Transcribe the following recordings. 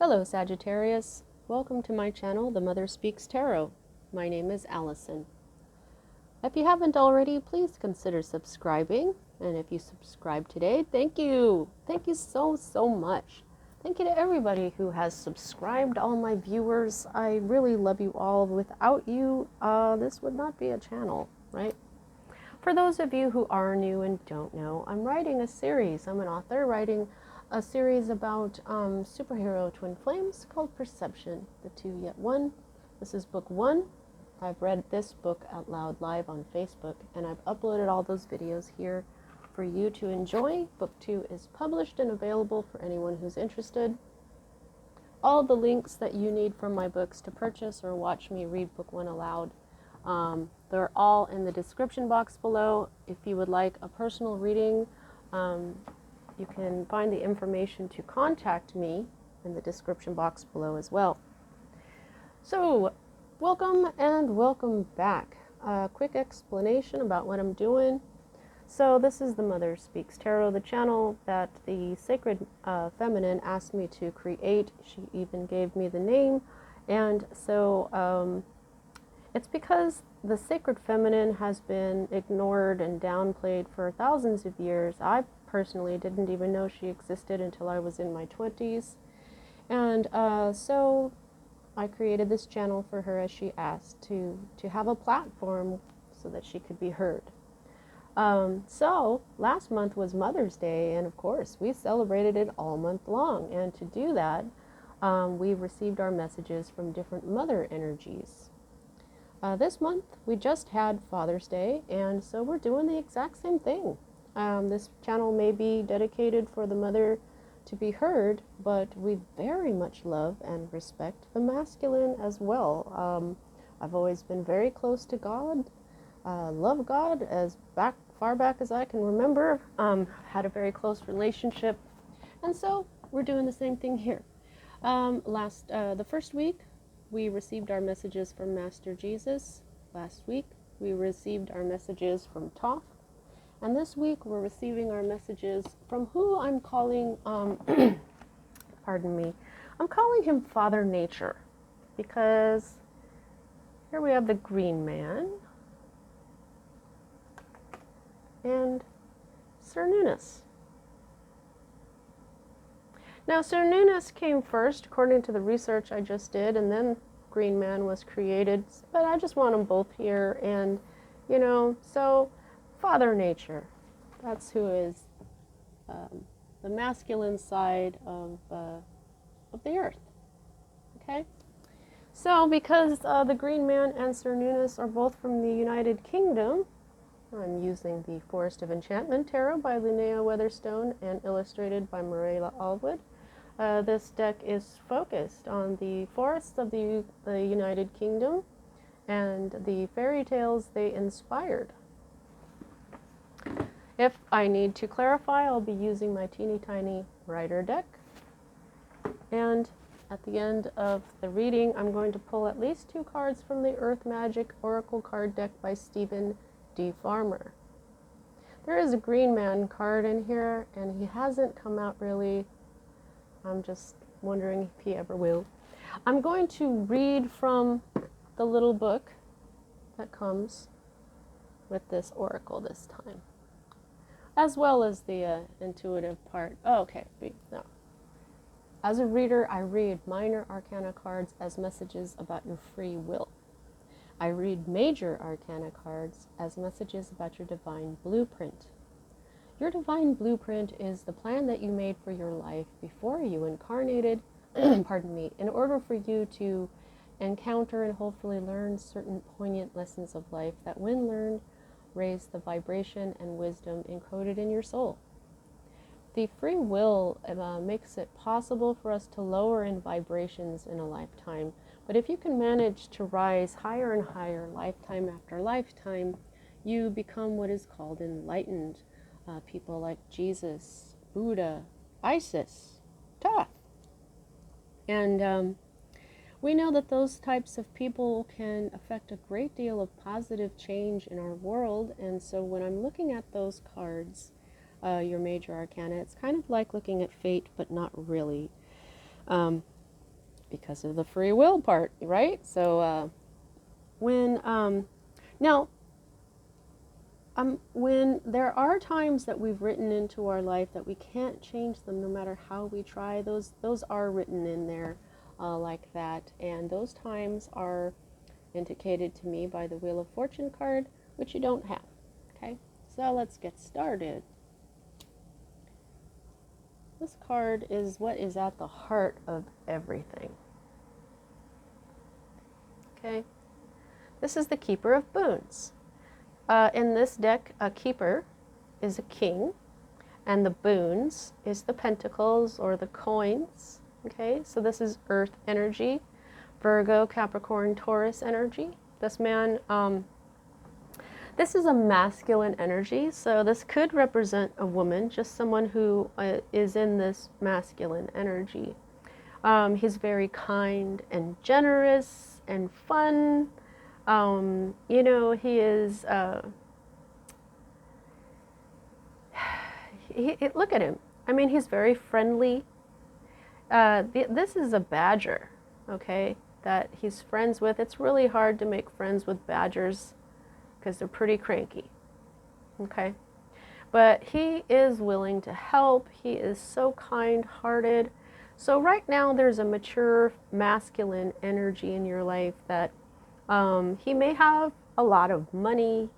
Hello Sagittarius, welcome to my channel, The Mother Speaks Tarot. My name is Allison. If you haven't already, please consider subscribing. And if you subscribe today, thank you. Thank you so much. Thank you to everybody who has subscribed, all my viewers. I really love you all. Without you, this would not be a channel, right? For those of you who are new and don't know, I'm writing a series. I'm an author writing a series about superhero twin flames called Perception, the Two Yet One. This is book 1. I've read this book out loud live on Facebook, and I've uploaded all those videos here for you to enjoy. Book 2 is published and available for anyone who's interested. All the links that you need from my books to purchase or watch me read book 1 aloud, they're all in the description box below. If you would like a personal reading, you can find the information to contact me in the description box below as well. So, welcome and welcome back. A quick explanation about what I'm doing. So this is the Mother Speaks Tarot, the channel that the Sacred Feminine asked me to create. She even gave me the name. And so it's because the Sacred Feminine has been ignored and downplayed for thousands of years. I personally didn't even know she existed until I was in my 20s. And so I created this channel for her as she asked to have a platform so that she could be heard. So last month was Mother's Day, and of course we celebrated it all month long. And to do that, we received our messages from different mother energies. This month we just had Father's Day, and so we're doing the exact same thing. This channel may be dedicated for the mother to be heard, but we very much love and respect the masculine as well. I've always been very close to God, love God as far back as I can remember, had a very close relationship, and so we're doing the same thing here. The first week we received our messages from Master Jesus. Last week we received our messages from Toph. And this week we're receiving our messages from who I'm calling, pardon me, I'm calling him Father Nature, because here we have the Green Man and Cernunnos. Now Cernunnos came first, according to the research I just did, and then Green Man was created, but I just want them both here, and you know, so Father Nature, that's who is the masculine side of the earth, okay? So because the Green Man and Cernunnos are both from the United Kingdom, I'm using the Forest of Enchantment Tarot by Linnea Weatherstone and illustrated by Marilla Allwood. This deck is focused on the forests of the United Kingdom and the fairy tales they inspired. If I need to clarify, I'll be using my teeny tiny writer deck. And at the end of the reading, I'm going to pull at least 2 cards from the Earth Magic Oracle card deck by Stephen D. Farmer. There is a Green Man card in here, and he hasn't come out really. I'm just wondering if he ever will. I'm going to read from the little book that comes with this oracle this time, as well as the intuitive part. Oh, okay, no. As a reader, I read minor arcana cards as messages about your free will. I read major arcana cards as messages about your divine blueprint. Your divine blueprint is the plan that you made for your life before you incarnated, pardon me, in order for you to encounter and hopefully learn certain poignant lessons of life that, when learned, raise the vibration and wisdom encoded in your soul. The free will makes it possible for us to lower in vibrations in a lifetime, but if you can manage to rise higher and higher lifetime after lifetime, you become what is called enlightened. People like Jesus, Buddha, Isis, Thoth. And we know that those types of people can affect a great deal of positive change in our world. And so when I'm looking at those cards, your major arcana, it's kind of like looking at fate, but not really. because of the free will part, right? So when there are times that we've written into our life that we can't change them no matter how we try, those are written in there like that. And those times are indicated to me by the Wheel of Fortune card, which you don't have. Okay, so let's get started. This card is what is at the heart of everything. Okay, this is the Keeper of Boons. In this deck, a keeper is a king, and the boons is the pentacles or the coins. Okay, so this is earth energy, Virgo, Capricorn, Taurus energy. This man, this is a masculine energy, so this could represent a woman, just someone who is in this masculine energy. He's very kind and generous and fun. You know, he is, look at him. I mean, he's very friendly. This is a badger, okay, that he's friends with. It's really hard to make friends with badgers because they're pretty cranky, okay? But he is willing to help. He is so kind-hearted. So right now there's a mature masculine energy in your life that he may have a lot of money,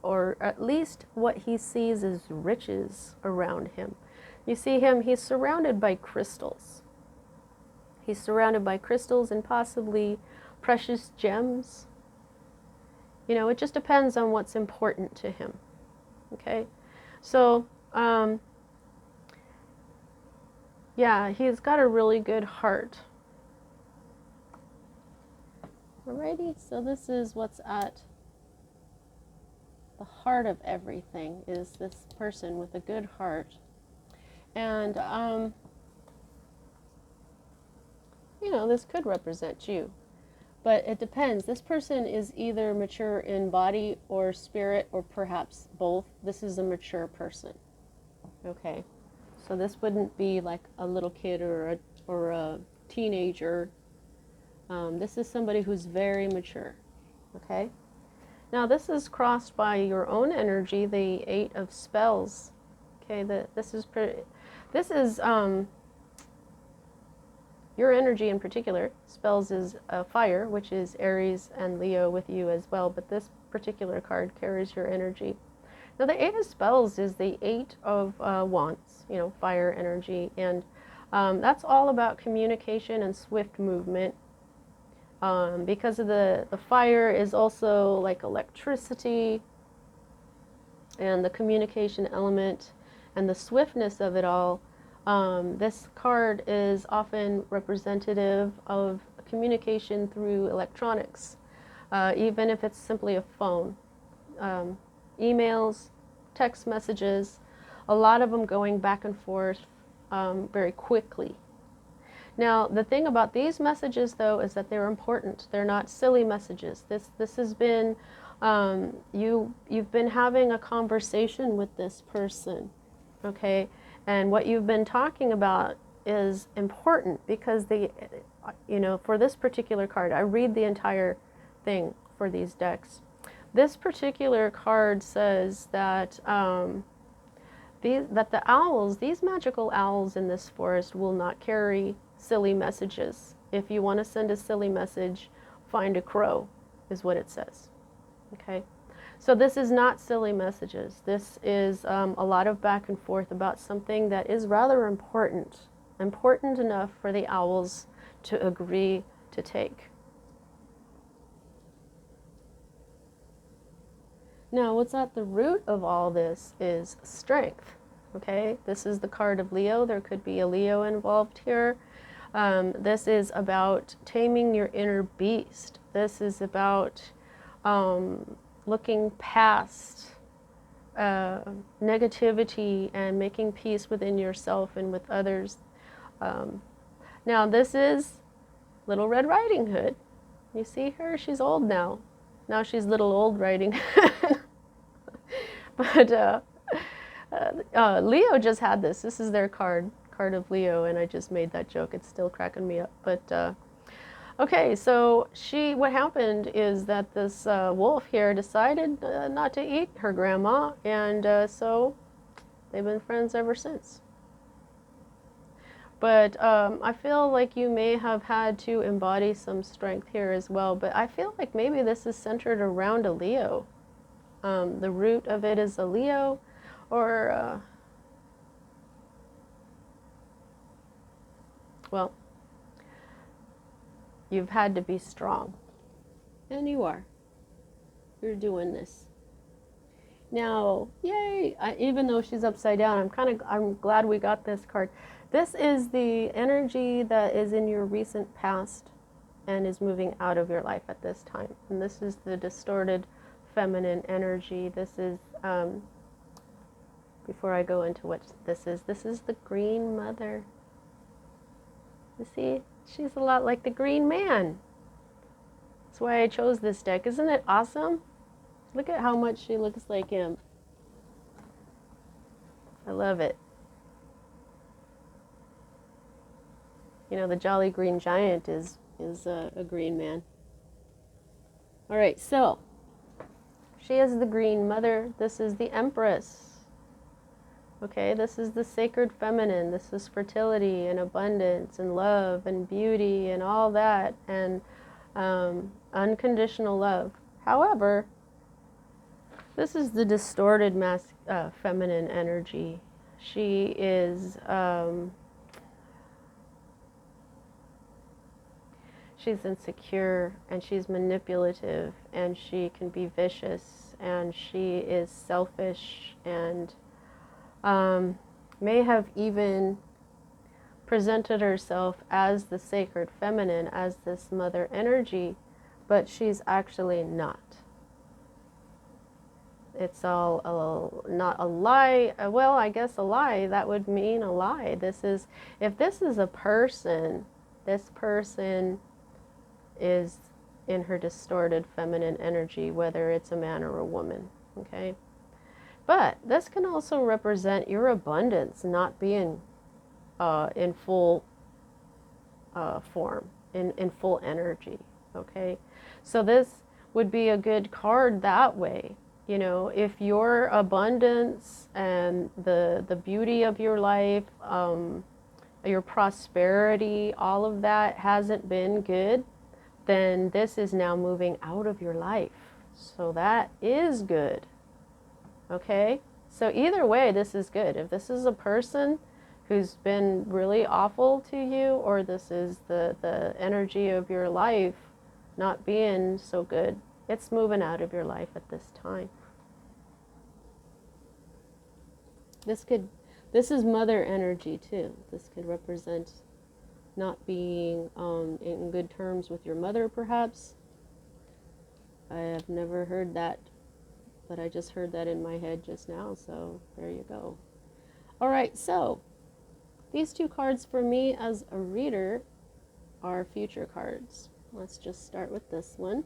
or at least what he sees is riches around him. You see him, he's surrounded by crystals. He's surrounded by crystals and possibly precious gems. You know, it just depends on what's important to him. Okay? So, yeah, he's got a really good heart. Alrighty, so this is what's at the heart of everything, is this person with a good heart. And, you know, this could represent you, but it depends. This person is either mature in body or spirit, or perhaps both. This is a mature person, okay? So this wouldn't be like a little kid or a teenager. This is somebody who's very mature, okay? Now this is crossed by your own energy, the 8 of spells. Okay, this is your energy in particular. Spells is fire, which is Aries and Leo with you as well, but this particular card carries your energy. Now the 8 of spells is the 8 of wands, you know, fire energy, and that's all about communication and swift movement. Because of the fire is also like electricity and the communication element and the swiftness of it all. This card is often representative of communication through electronics, even if it's simply a phone. Emails, text messages, a lot of them going back and forth very quickly. Now, the thing about these messages, though, is that they're important. They're not silly messages. This has been, you've been having a conversation with this person, okay? And what you've been talking about is important because you know, for this particular card, I read the entire thing for these decks. This particular card says that that the owls, these magical owls in this forest, will not carry silly messages. If you want to send a silly message, find a crow, is what it says. Okay, so this is not silly messages. This is a lot of back and forth about something that is rather important enough for the owls to agree to take. Now, what's at the root of all this is strength. Okay, this is the card of Leo. There could be a Leo involved here. This is about taming your inner beast. This is about looking past negativity and making peace within yourself and with others. Now this is Little Red Riding Hood. You see her? She's old now. Now she's Little Old Riding Hood. But Leo just had this. This is their card of Leo, and I just made that joke. It's still cracking me up. But Okay, so what happened is that this wolf here decided not to eat her grandma, and so they've been friends ever since. But I feel like you may have had to embody some strength here as well, but I feel like maybe this is centered around a Leo. The root of it is a Leo, or, well, you've had to be strong. And you are. You're doing this. Now, yay! Even though she's upside down, I'm glad we got this card. This is the energy that is in your recent past and is moving out of your life at this time. And this is the distorted feminine energy. This is, before I go into what this is the Green Mother. You see, she's a lot like the Green Man. That's why I chose this deck. Isn't it awesome? Look at how much she looks like him. I love it. You know, the Jolly Green Giant is a green man. All right, so she is the Green Mother. This is the Empress. Okay, this is the sacred feminine. This is fertility and abundance and love and beauty and all that, and unconditional love. However, this is the distorted feminine energy. She is, she's insecure, and she's manipulative, and she can be vicious, and she is selfish, and may have even presented herself as the sacred feminine, as this mother energy, but she's actually not. It's all not a lie. Well, I guess a lie, that would mean a lie. If this is a person, this person is in her distorted feminine energy, whether it's a man or a woman, okay? But this can also represent your abundance not being in full form, in full energy, okay? So this would be a good card that way. You know, if your abundance and the beauty of your life, your prosperity, all of that hasn't been good, then this is now moving out of your life. So that is good. Okay? So either way, this is good. If this is a person who's been really awful to you, or this is the energy of your life not being so good, it's moving out of your life at this time. This is mother energy too. This could represent not being in good terms with your mother, perhaps. I have never heard that, but I just heard that in my head just now, so there you go. All right, so these two cards for me as a reader are future cards. Let's just start with this one.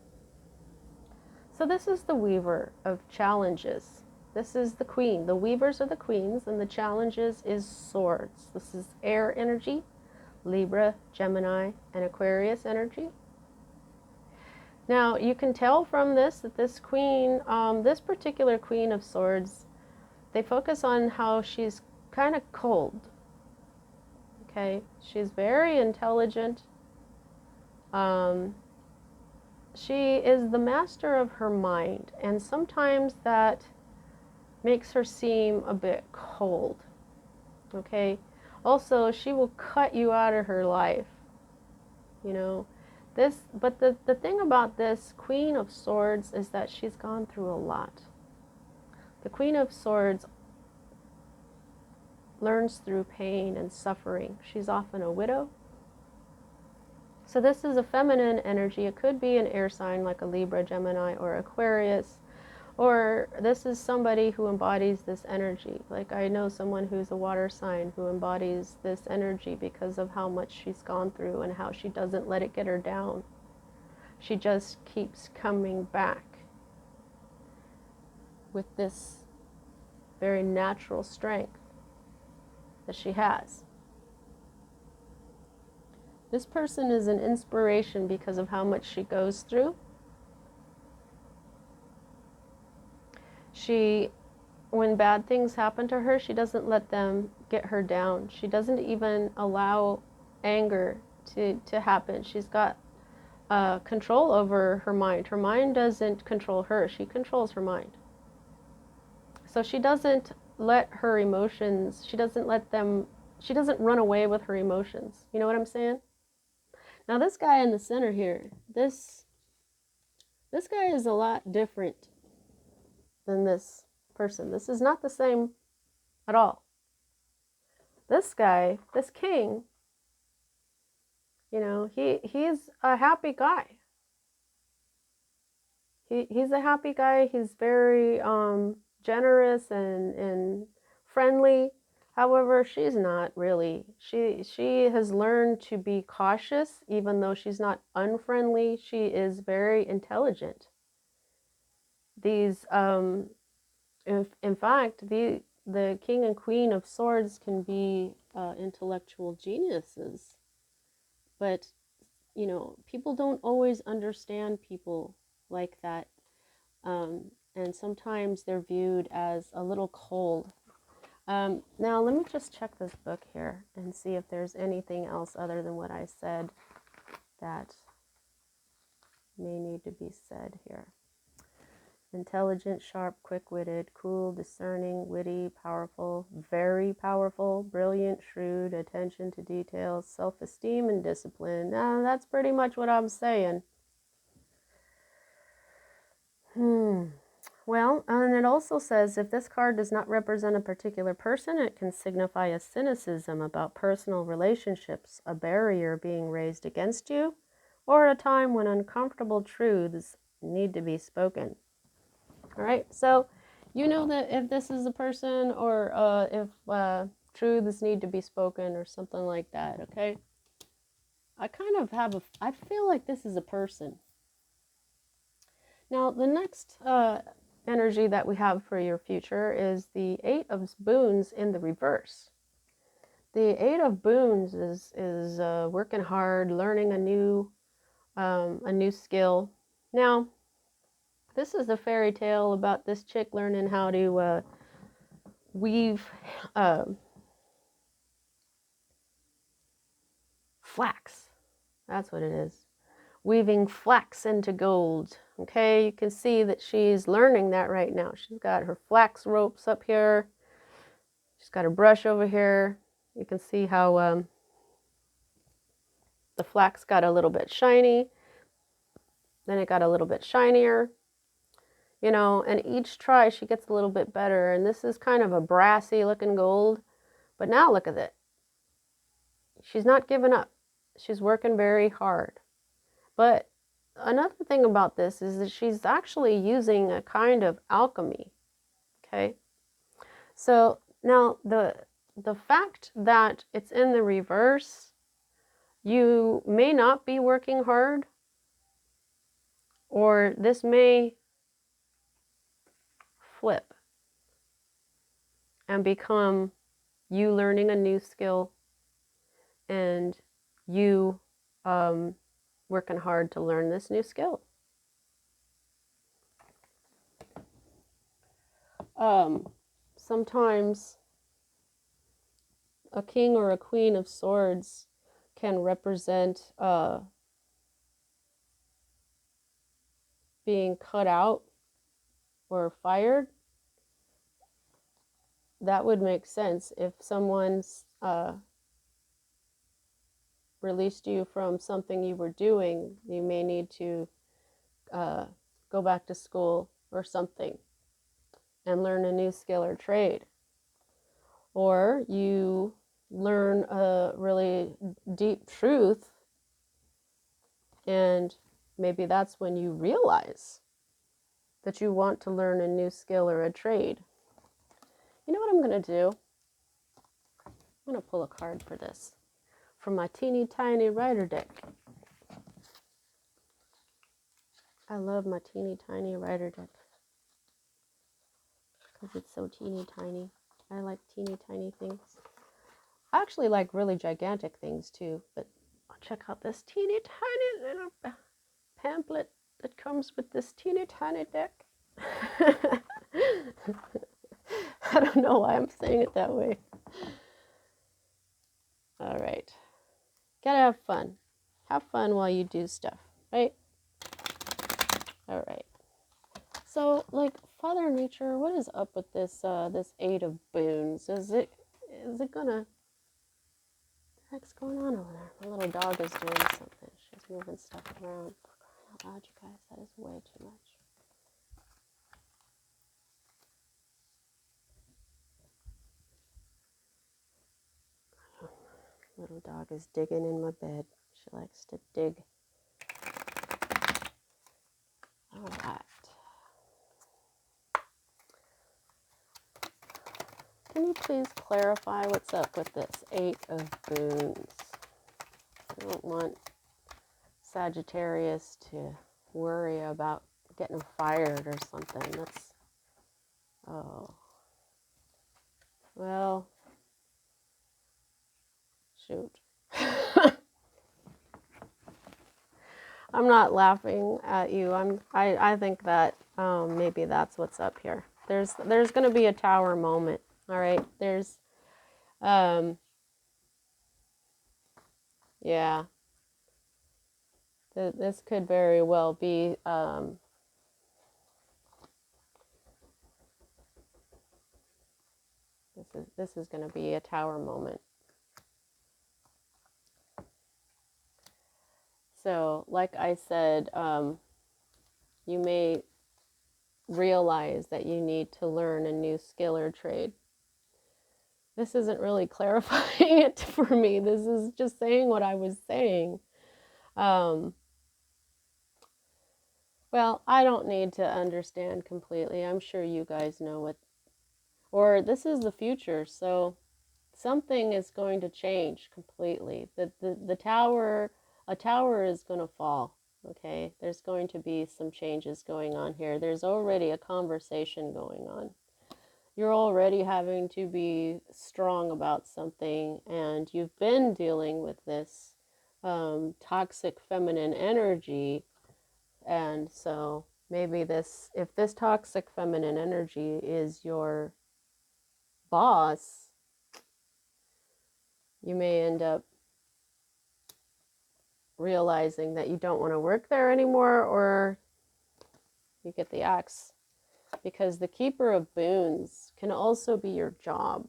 So this is the Weaver of Challenges. This is the Queen. The Weavers are the queens, and the Challenges is swords. This is air energy, Libra, Gemini, and Aquarius energy. Now, you can tell from this that this queen, this particular Queen of Swords, they focus on how she's kind of cold. Okay? She's very intelligent. She is the master of her mind, and sometimes that makes her seem a bit cold. Okay? Also, she will cut you out of her life. You know, but the thing about this Queen of Swords is that she's gone through a lot. The Queen of Swords learns through pain and suffering. She's often a widow. So this is a feminine energy. It could be an air sign like a Libra, Gemini, or Aquarius. Or this is somebody who embodies this energy. Like I know someone who's a water sign who embodies this energy because of how much she's gone through and how she doesn't let it get her down. She just keeps coming back with this very natural strength that she has. This person is an inspiration because of how much she goes through. When bad things happen to her, she doesn't let them get her down. She doesn't even allow anger to happen. She's got control over her mind. Her mind doesn't control her. She controls her mind. So she doesn't let her emotions, she doesn't run away with her emotions. You know what I'm saying? Now this guy in the center here, this guy is a lot different than this person. This is not the same at all. This guy, this king, you know, he's a happy guy. He's a happy guy. He's very generous and friendly. However, she's not really. She has learned to be cautious, even though she's not unfriendly. She is very intelligent. These, in fact, the King and Queen of Swords can be intellectual geniuses, but you know, people don't always understand people like that, and sometimes they're viewed as a little cold. Now let me just check this book here and see if there's anything else other than what I said that may need to be said here. Intelligent, sharp, quick-witted, cool, discerning, witty, powerful, very powerful, brilliant, shrewd, attention to details, self-esteem, and discipline. Now, that's pretty much what I'm saying. Well, and it also says if this card does not represent a particular person, it can signify a cynicism about personal relationships, a barrier being raised against you, or a time when uncomfortable truths need to be spoken. All right, so you know that if this is a person or if truths need to be spoken or something like that, okay? I kind of have I feel like this is a person. Now, the next energy that we have for your future is the Eight of Boons in the reverse. The Eight of Boons is working hard, learning a new skill. Now, this is a fairy tale about this chick learning how to weave flax. That's what it is. Weaving flax into gold. Okay, you can see that she's learning that right now. She's got her flax ropes up here. She's got her brush over here. You can see how the flax got a little bit shiny. Then it got a little bit shinier. You know, and each try she gets a little bit better. And this is kind of a brassy looking gold. But now look at it. She's not giving up. She's working very hard. But another thing about this is that she's actually using a kind of alchemy. Okay. So now the fact that it's in the reverse, you may not be working hard, or this may flip and become you learning a new skill and you working hard to learn this new skill. Sometimes a king or a queen of swords can represent being cut out or fired. That would make sense if someone's released you from something you were doing. You may need to go back to school or something and learn a new skill or trade. Or you learn a really deep truth, and maybe that's when you realize that you want to learn a new skill or a trade. You know what I'm going to do? I'm going to pull a card for this from my teeny tiny rider deck. I love my teeny tiny rider deck because it's so teeny tiny. I like teeny tiny things. I actually like really gigantic things too, but check out this teeny tiny little pamphlet that comes with this teeny tiny deck. I don't know why I'm saying it that way. All right. Gotta have fun. Have fun while you do stuff, right? All right. So, like, Father Nature, what is up with this this Eight of Boons? Is it gonna... What the heck's going on over there? My little dog is doing something. She's moving stuff around. For crying out loud, you guys, that is way too much. Little dog is digging in my bed. She likes to dig. All right. Can you please clarify what's up with this Eight of Boons? I don't want Sagittarius to worry about getting fired or something. That's... Oh. Well... Shoot. I'm not laughing at you. I think that maybe that's what's up here. There's going to be a tower moment. All right. There's yeah. This could very well be this is going to be a tower moment. So, like I said, you may realize that you need to learn a new skill or trade. This isn't really clarifying it for me. This is just saying what I was saying. Well, I don't need to understand completely. I'm sure you guys know what, or this is the future, so something is going to change completely. The tower, a tower is going to fall, okay? There's going to be some changes going on here. There's already a conversation going on. You're already having to be strong about something, and you've been dealing with this toxic feminine energy. And so maybe this, if this toxic feminine energy is your boss, you may end up realizing that you don't want to work there anymore, or you get the axe. Because the Keeper of Boons can also be your job.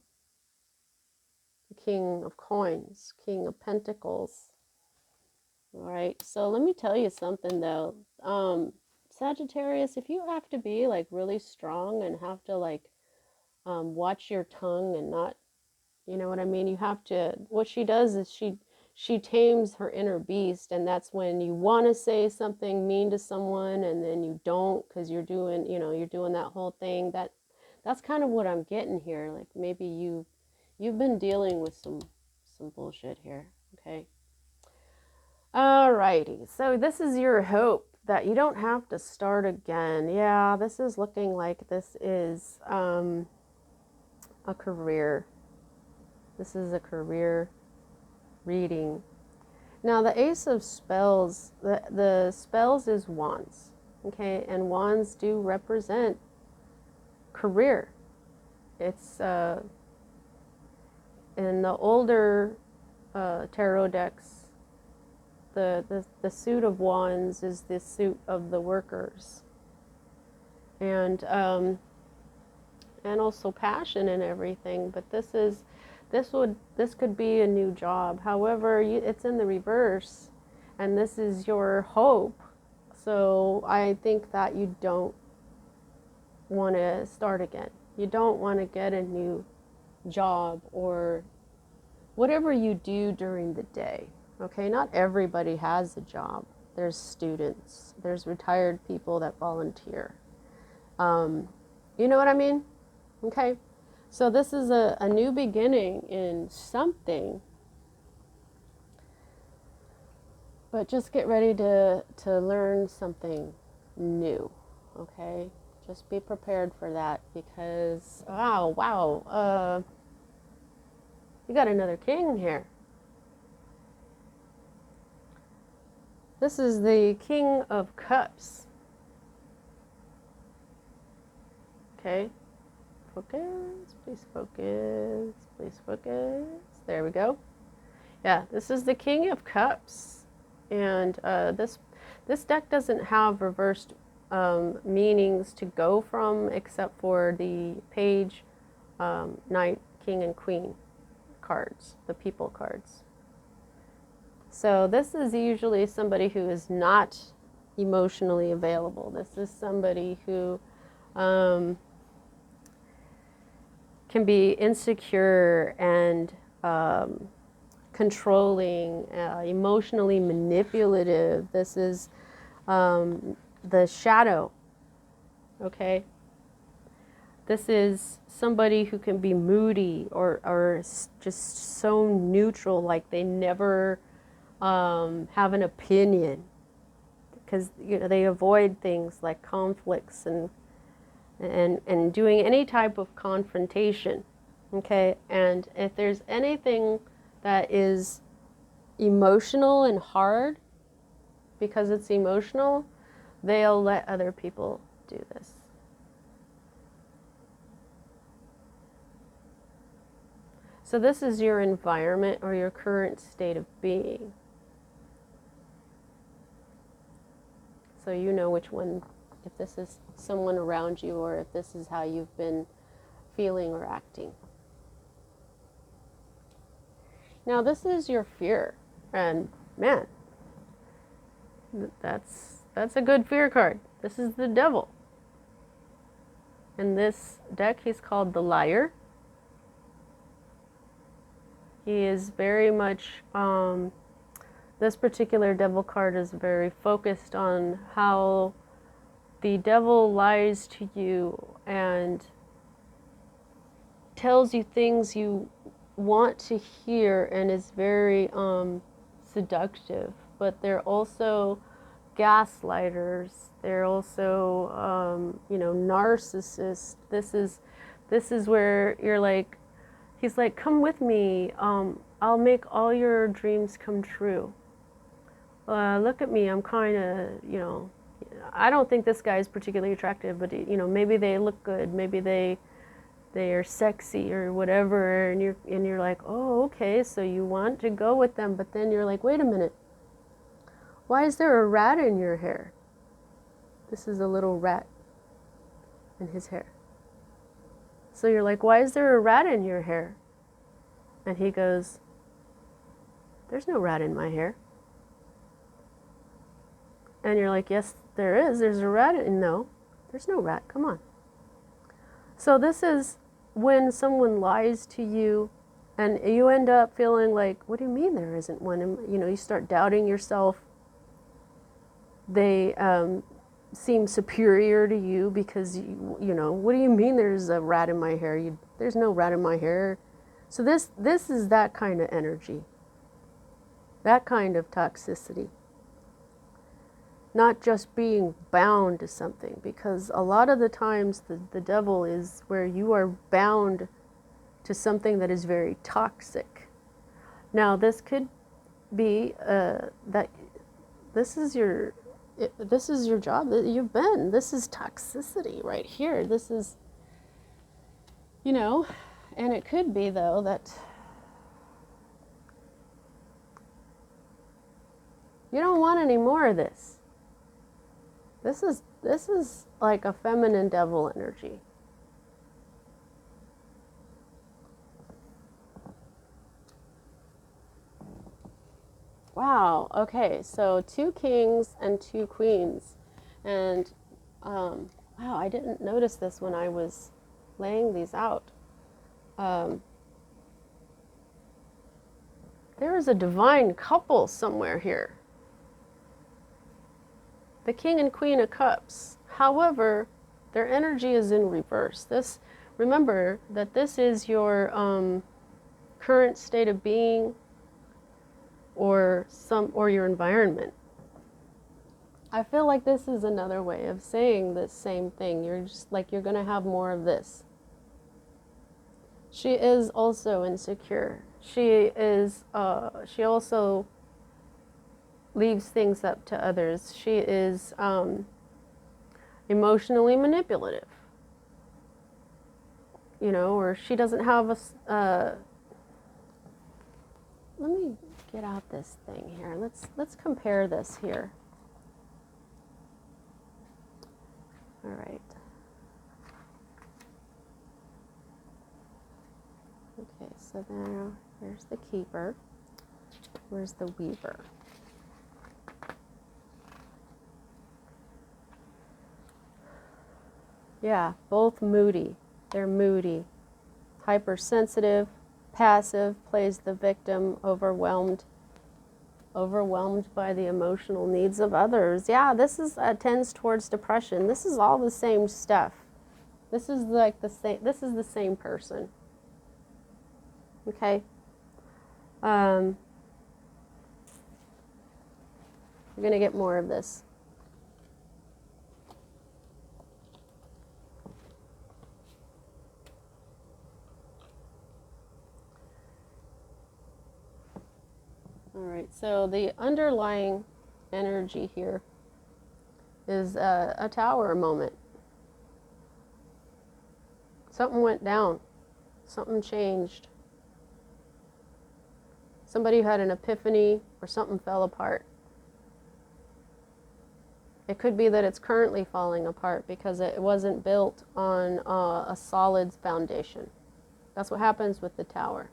The King of Coins, King of Pentacles. All right, so let me tell you something though. Sagittarius, if you have to be like really strong and have to like watch your tongue and not, you know what I mean? You have to, what she does is she tames her inner beast, and that's when you want to say something mean to someone and then you don't, because you're doing, you know, you're doing that whole thing. That's kind of what I'm getting here. Like maybe you've been dealing with some bullshit here, okay? Alrighty, so this is your hope that you don't have to start again. Yeah, this is looking like this is a career. This is a career reading. Now the Ace of Spells, the spells is wands, okay, and wands do represent career. It's in the older tarot decks, the suit of wands is the suit of the workers, and also passion and everything. But this could be a new job. However, it's in the reverse, and this is your hope. So I think that you don't want to start again. You don't want to get a new job or whatever you do during the day. Okay, not everybody has a job. There's students, there's retired people that volunteer. You know what I mean? Okay, so this is a new beginning in something, but just get ready to learn something new, okay? Just be prepared for that, because, wow, you got another king here. This is the King of Cups. Okay. Focus, please focus, please focus. There we go. Yeah, this is the King of Cups. And this deck doesn't have reversed meanings to go from except for the Page, Knight, King, and Queen cards, the people cards. So this is usually somebody who is not emotionally available. This is somebody who can be insecure and controlling, emotionally manipulative. This is the shadow, okay? This is somebody who can be moody or just so neutral, like they never have an opinion, because they avoid things like conflicts and doing any type of confrontation, okay? And if there's anything that is emotional and hard, because it's emotional, they'll let other people do this. So this is your environment or your current state of being. So you know which one, if this is someone around you or if this is how you've been feeling or acting. Now this is your fear, and man, that's a good fear card. This is the devil. In this deck, he's called the Liar. He is very much, this particular devil card is very focused on how the devil lies to you and tells you things you want to hear and is very seductive, but they're also gaslighters. They're also, narcissists. This is where you're like, he's like, come with me. I'll make all your dreams come true. Look at me. I'm kind of, I don't think this guy is particularly attractive, but maybe they look good. Maybe they are sexy or whatever, and you're like, oh, okay, so you want to go with them, but then you're like, wait a minute, why is there a rat in your hair? This is a little rat in his hair. So you're like, why is there a rat in your hair? And he goes, there's no rat in my hair. And you're like, yes, there is. There's a rat in, no, there's no rat. Come on. So this is when someone lies to you and you end up feeling like, what do you mean there isn't one? And, you start doubting yourself. They seem superior to you because, what do you mean there's a rat in my hair? There's no rat in my hair. So this is that kind of energy, that kind of toxicity. Not just being bound to something, because a lot of the times the devil is where you are bound to something that is very toxic. Now this could be that this is your job that you've been. This is toxicity right here. This is, and it could be though that you don't want any more of this. This is like a feminine devil energy. Wow, okay, so 2 kings and 2 queens. And, wow, I didn't notice this when I was laying these out. There is a divine couple somewhere here. The King and Queen of Cups. However, their energy is in reverse. Remember that this is your current state of being or your environment. I feel like this is another way of saying the same thing. You're just like, you're going to have more of this. She is also insecure. She also leaves things up to others. She is emotionally manipulative, you know, or she doesn't have a. Let me get out this thing here. Let's compare this here. All right. Okay, so there's the keeper. Where's the weaver? Yeah, both moody. They're moody. Hypersensitive, passive, plays the victim, overwhelmed by the emotional needs of others. Yeah, this is tends towards depression. This is all the same stuff. This is like the same. This is the same person. Okay. We're gonna get more of this. All right, so the underlying energy here is a tower moment. Something went down. Something changed. Somebody had an epiphany or something fell apart. It could be that it's currently falling apart because it wasn't built on a solid foundation. That's what happens with the tower.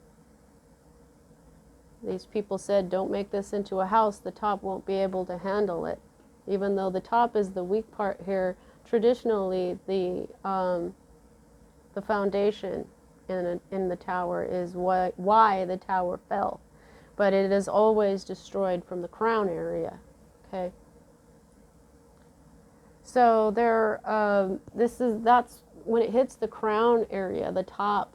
These people said, don't make this into a house, the top won't be able to handle it. Even though the top is the weak part here, traditionally the foundation in the tower is why the tower fell. But it is always destroyed from the crown area, okay? So that's when it hits the crown area, the top,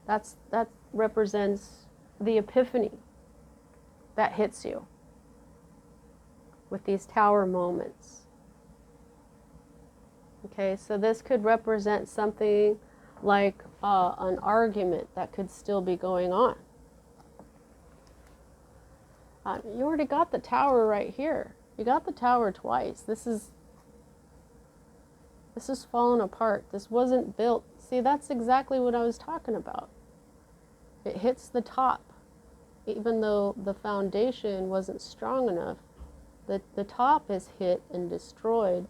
that represents the epiphany that hits you with these tower moments. Okay, so this could represent something like an argument that could still be going on. You already got the tower right here. You got the tower twice. This is fallen apart. This wasn't built. See, that's exactly what I was talking about. It hits the top. Even though the foundation wasn't strong enough, the top is hit and destroyed.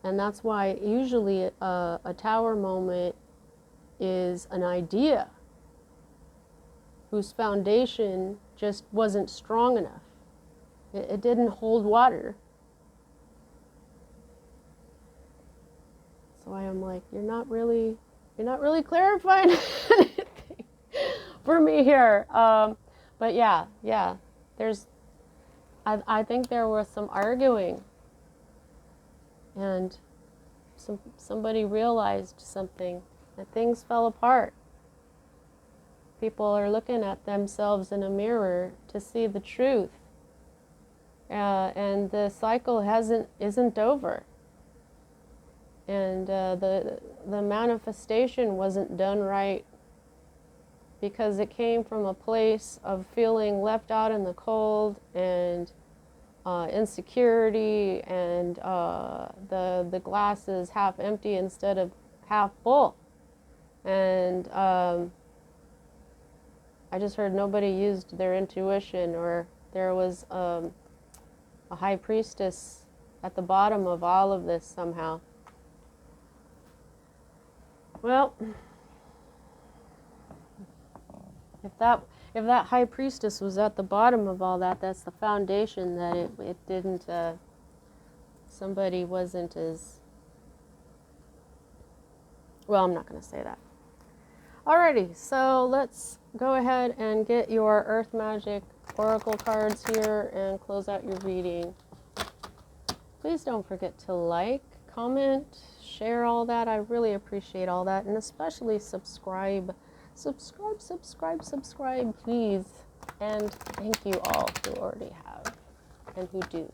And that's why usually a tower moment is an idea whose foundation just wasn't strong enough. It didn't hold water. So I am like, you're not really clarifying anything for me here. But yeah, I think there was some arguing, and somebody realized something, and things fell apart. People are looking at themselves in a mirror to see the truth, and the cycle isn't over, and the manifestation wasn't done right because it came from a place of feeling left out in the cold and insecurity, and the glass is half empty instead of half full. And I just heard nobody used their intuition, or there was a high priestess at the bottom of all of this somehow. Well, if that high priestess was at the bottom of all that, that's the foundation that it didn't, somebody wasn't as, well, I'm not going to say that. Alrighty, so let's go ahead and get your Earth Magic Oracle cards here and close out your reading. Please don't forget to like, comment, share all that. I really appreciate all that, and especially subscribe, please. And thank you all who already have and who do.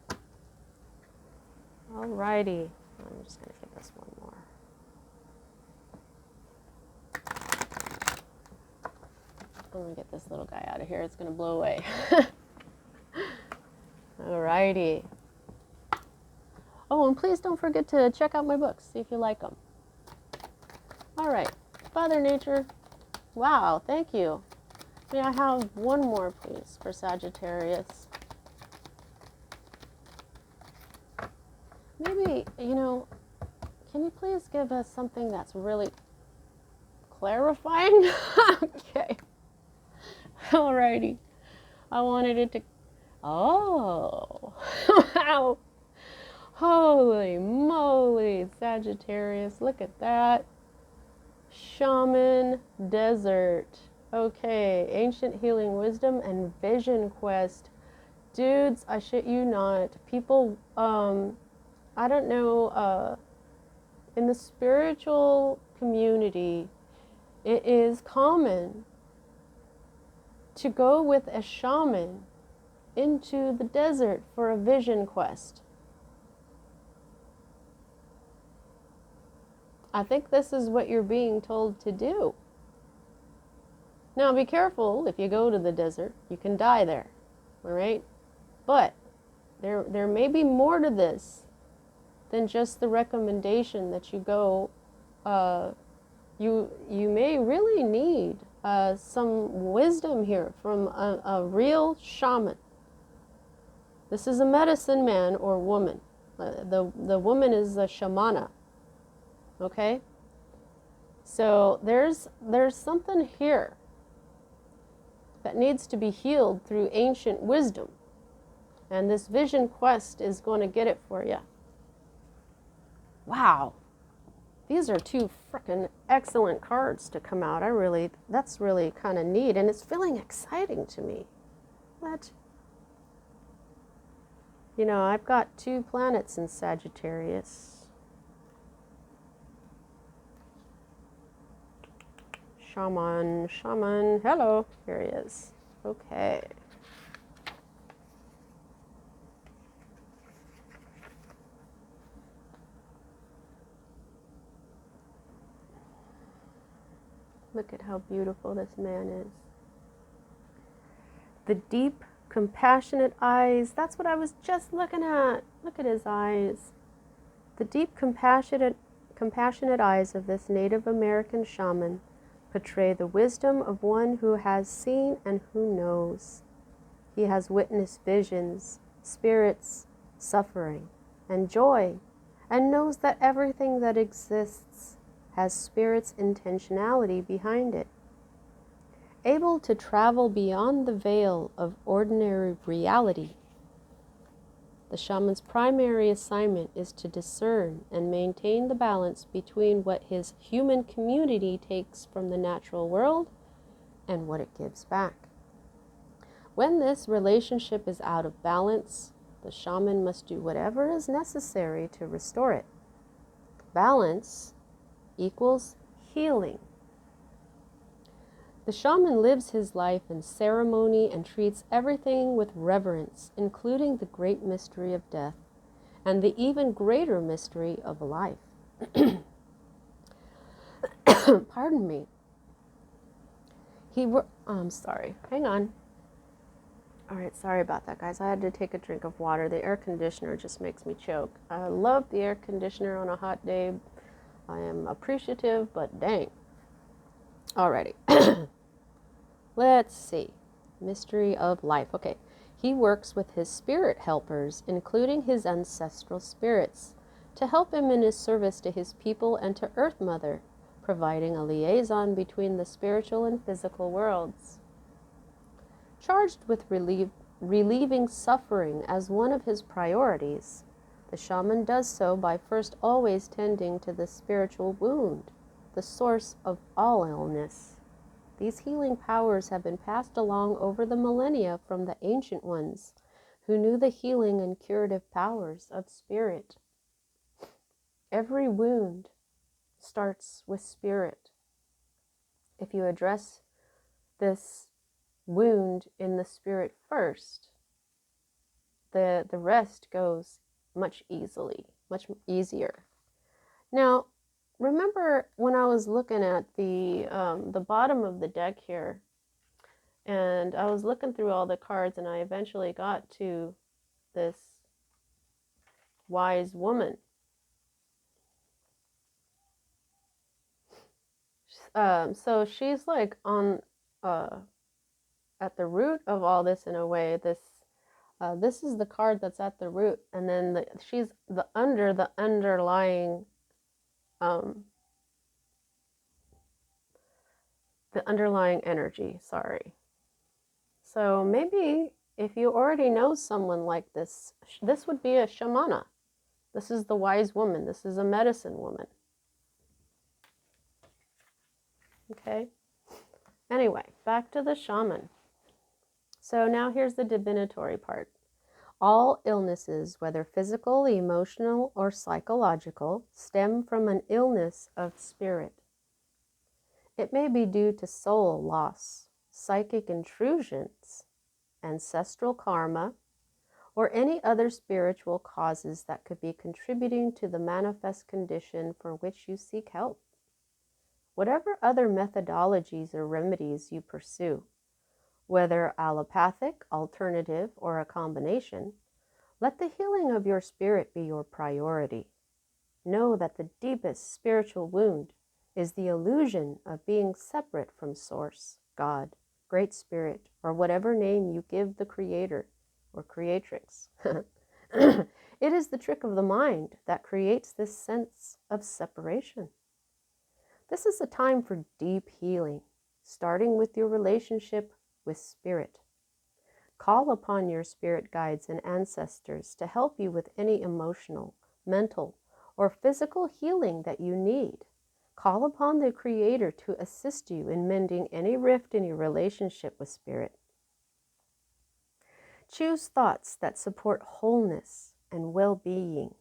Alrighty, I'm just going to get this one more. I'm going to get this little guy out of here. It's going to blow away. Alrighty. Oh, and please don't forget to check out my books, see if you like them. Alright, Father Nature. Wow, thank you. May I have one more, please, for Sagittarius? Maybe, can you please give us something that's really clarifying? Okay. Alrighty. I wanted it to... Oh. Wow. Holy moly, Sagittarius. Look at that. Shaman Desert. Okay. Ancient Healing Wisdom and Vision Quest. Dudes, I shit you not. People, I don't know, in the spiritual community, it is common to go with a shaman into the desert for a vision quest. I think this is what you're being told to do. Now be careful, if you go to the desert, you can die there, all right? But there may be more to this than just the recommendation that you go. You may really need some wisdom here from a real shaman. This is a medicine man or woman. The woman is a shamana. Okay? So there's something here that needs to be healed through ancient wisdom. And this vision quest is going to get it for you. Wow. These are two frickin' excellent cards to come out. That's really kind of neat, and it's feeling exciting to me. What? I've got 2 planets in Sagittarius. Shaman, hello. Here he is. Okay. Look at how beautiful this man is. The deep, compassionate eyes. That's what I was just looking at. Look at his eyes. The deep, compassionate eyes of this Native American shaman portray the wisdom of one who has seen and who knows. He has witnessed visions, spirits, suffering, and joy, and knows that everything that exists has spirit's intentionality behind it. Able to travel beyond the veil of ordinary reality, the shaman's primary assignment is to discern and maintain the balance between what his human community takes from the natural world and what it gives back. When this relationship is out of balance, the shaman must do whatever is necessary to restore it. Balance equals healing. The shaman lives his life in ceremony and treats everything with reverence, including the great mystery of death and the even greater mystery of life. Pardon me. I'm sorry. Hang on. All right, sorry about that, guys. I had to take a drink of water. The air conditioner just makes me choke. I love the air conditioner on a hot day. I am appreciative, but dang. Alrighty. Let's see. Mystery of life. Okay. He works with his spirit helpers, including his ancestral spirits, to help him in his service to his people and to Earth Mother, providing a liaison between the spiritual and physical worlds. Charged with relieving suffering as one of his priorities, the shaman does so by first always tending to the spiritual wound, the source of all illness. These healing powers have been passed along over the millennia from the ancient ones, who knew the healing and curative powers of spirit. Every wound starts with spirit. If you address this wound in the spirit first, the rest goes much easier. Now, remember when I was looking at the bottom of the deck here, and I was looking through all the cards, and I eventually got to this wise woman. So she's like on at the root of all this in a way. This is the card that's at the root, and then she's the underlying energy. Sorry. So maybe if you already know someone like this, this would be a Shamana. This is the wise woman. This is a medicine woman. Okay. Anyway, back to the shaman. So now here's the divinatory part. All illnesses, whether physical, emotional, or psychological, stem from an illness of spirit. It may be due to soul loss, psychic intrusions, ancestral karma, or any other spiritual causes that could be contributing to the manifest condition for which you seek help. Whatever other methodologies or remedies you pursue, whether allopathic, alternative, or a combination, let the healing of your spirit be your priority. Know that the deepest spiritual wound is the illusion of being separate from Source, God, Great Spirit, or whatever name you give the Creator or Creatrix. It is the trick of the mind that creates this sense of separation. This is a time for deep healing, starting with your relationship with Spirit. Call upon your spirit guides and ancestors to help you with any emotional, mental, or physical healing that you need. Call upon the Creator to assist you in mending any rift in your relationship with Spirit. Choose thoughts that support wholeness and well-being.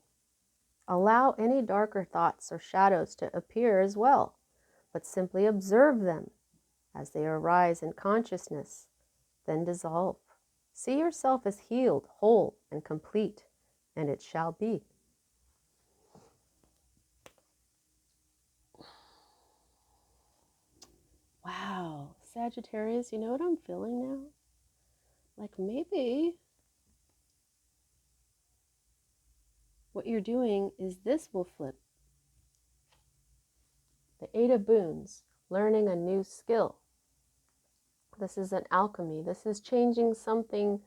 Allow any darker thoughts or shadows to appear as well, but simply observe them as they arise in consciousness, then dissolve. See yourself as healed, whole, and complete, and it shall be. Wow, Sagittarius, you know what I'm feeling now? Like maybe what you're doing is this will flip. The Eight of Boons, learning a new skill. This is an alchemy. This is changing something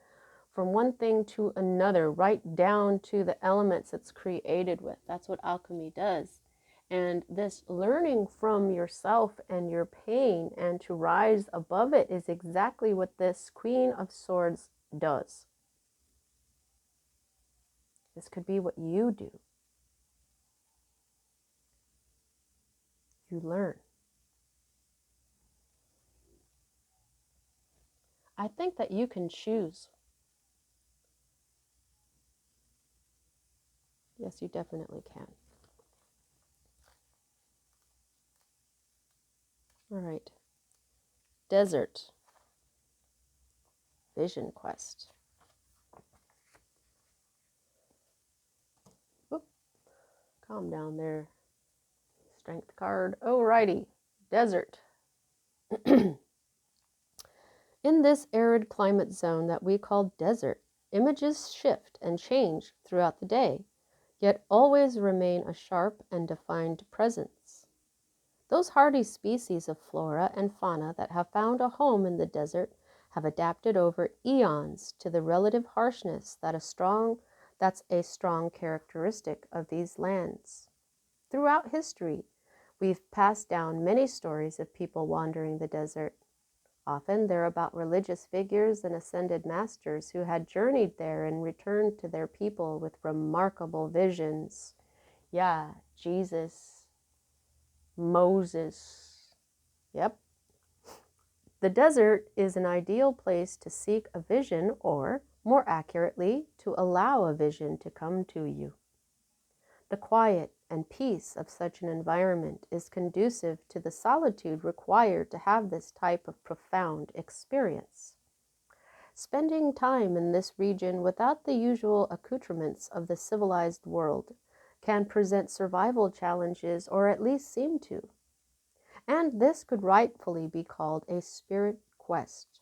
from one thing to another, right down to the elements it's created with. That's what alchemy does. And this learning from yourself and your pain and to rise above it is exactly what this Queen of Swords does. This could be what you do. You learn. I think that you can choose. Yes, you definitely can. All right. Desert. Vision quest. Oop. Calm down there. Strength card. Alrighty. Desert. In this arid climate zone that we call desert, images shift and change throughout the day, yet always remain a sharp and defined presence. Those hardy species of flora and fauna that have found a home in the desert have adapted over eons to the relative harshness that's a strong characteristic of these lands. Throughout history, we've passed down many stories of people wandering the desert. Often they're about religious figures and ascended masters who had journeyed there and returned to their people with remarkable visions. Yeah, Jesus, Moses. Yep. The desert is an ideal place to seek a vision, or, more accurately, to allow a vision to come to you. The quiet and peace of such an environment is conducive to the solitude required to have this type of profound experience. Spending time in this region without the usual accoutrements of the civilized world can present survival challenges, or at least seem to. And this could rightfully be called a spirit quest.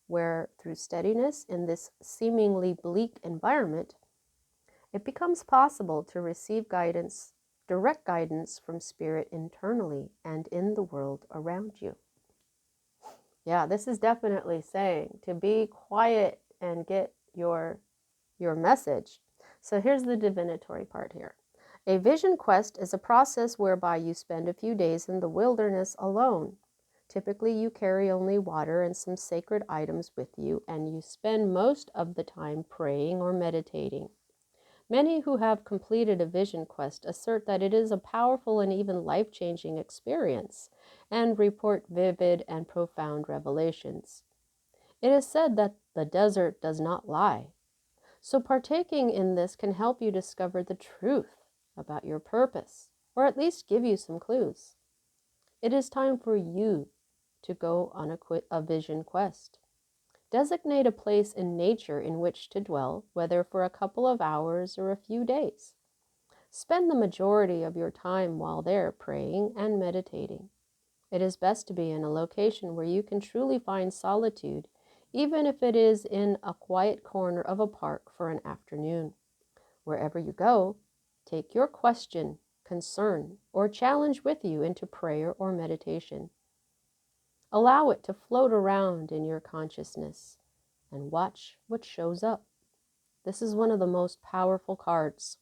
where through steadiness in this seemingly bleak environment, it becomes possible to receive guidance, direct guidance from spirit internally and in the world around you. Yeah, this is definitely saying to be quiet and get your message. So here's the divinatory part here. A vision quest is a process whereby you spend a few days in the wilderness alone. Typically, you carry only water and some sacred items with you, and you spend most of the time praying or meditating. Many who have completed a vision quest assert that it is a powerful and even life-changing experience and report vivid and profound revelations. It is said that the desert does not lie. So partaking in this can help you discover the truth about your purpose, or at least give you some clues. It is time for you to go on a vision quest. Designate a place in nature in which to dwell, whether for a couple of hours or a few days. Spend the majority of your time while there praying and meditating. It is best to be in a location where you can truly find solitude, even if it is in a quiet corner of a park for an afternoon. Wherever you go, take your question, concern, or challenge with you into prayer or meditation. Allow it to float around in your consciousness and watch what shows up. This is one of the most powerful cards.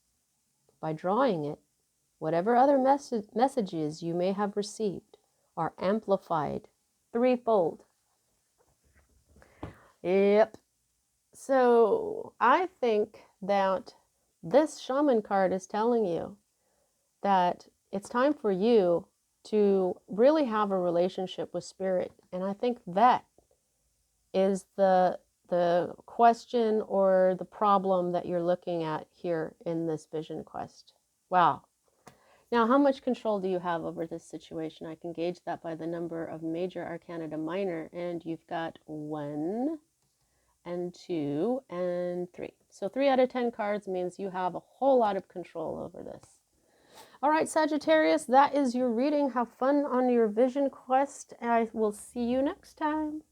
By drawing it, whatever other messages you may have received are amplified threefold. Yep. So I think that this Shaman card is telling you that it's time for you to really have a relationship with spirit. And I think that is the question or the problem that you're looking at here in this vision quest. Wow. Now, how much control do you have over this situation? I can gauge that by the number of major arcana to minor, and you've got 1 and 2 and 3. So 3 out of 10 cards means you have a whole lot of control over this. All right, Sagittarius, that is your reading. Have fun on your vision quest. I will see you next time.